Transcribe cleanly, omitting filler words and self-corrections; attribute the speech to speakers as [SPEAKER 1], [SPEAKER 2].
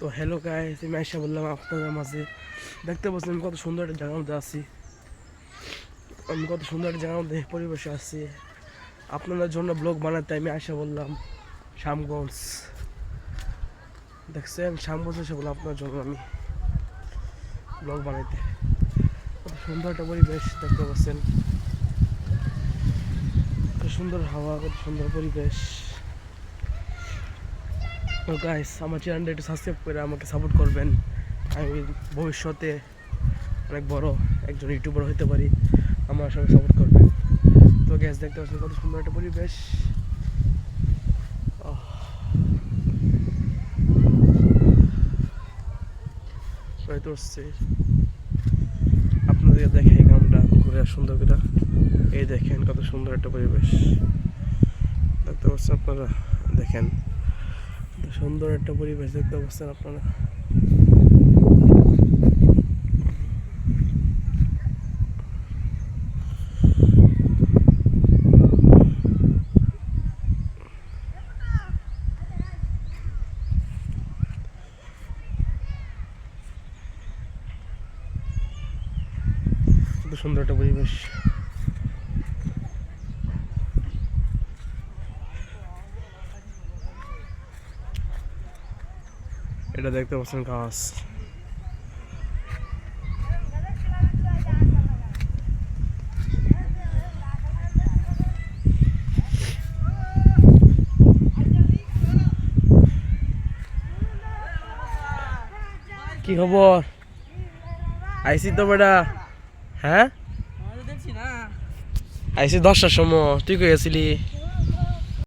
[SPEAKER 1] তো hello guys, আমি আয়শা বললাম আপনাদের মাঝে। দেখতে পাচ্ছেন আমি কত সুন্দর একটা জায়গার মধ্যে আছি। আমি কত সুন্দর একটা জায়গার মধ্যে পরিবেশে আছি। আপনাদের জন্য ব্লগ বানাতে আমি আয়শা বললাম শ্যামগঞ্জ। দেখছেন শ্যামগঞ্জ এসে বললাম আপনার জন্য আমি ব্লগ বানাইতে। কত সুন্দর একটা পরিবেশ দেখতে পাচ্ছেন, কত সুন্দর হাওয়া, কত সুন্দর পরিবেশ। তো গাইস, আমার চ্যানেলটা একটু সাবস্ক্রাইব করে আমাকে সাপোর্ট করবেন। আমি ভবিষ্যতে অনেক বড় একজন ইউটিউবার হতে পারি, আমার সঙ্গে সাপোর্ট করবেন। তো গ্যাস দেখতে পাচ্ছেন কত সুন্দর একটা পরিবেশ। হয়তো হচ্ছে আপনাদের দেখে এই গ্রামটা ঘুরে সুন্দর করে। এই দেখেন কত সুন্দর একটা পরিবেশ দেখতে পাচ্ছেন আপনারা। দেখেন কত সুন্দর একটা পরিবেশ দেখতে পাচ্ছেন আপনারা। কত সুন্দর একটা পরিবেশ। এটা দেখতে পাচ্ছেন গাছ। কি খবর? আইসি তো বেটা। হ্যাঁ, আইসি 10টার সময়। তুই কই গেছিলি?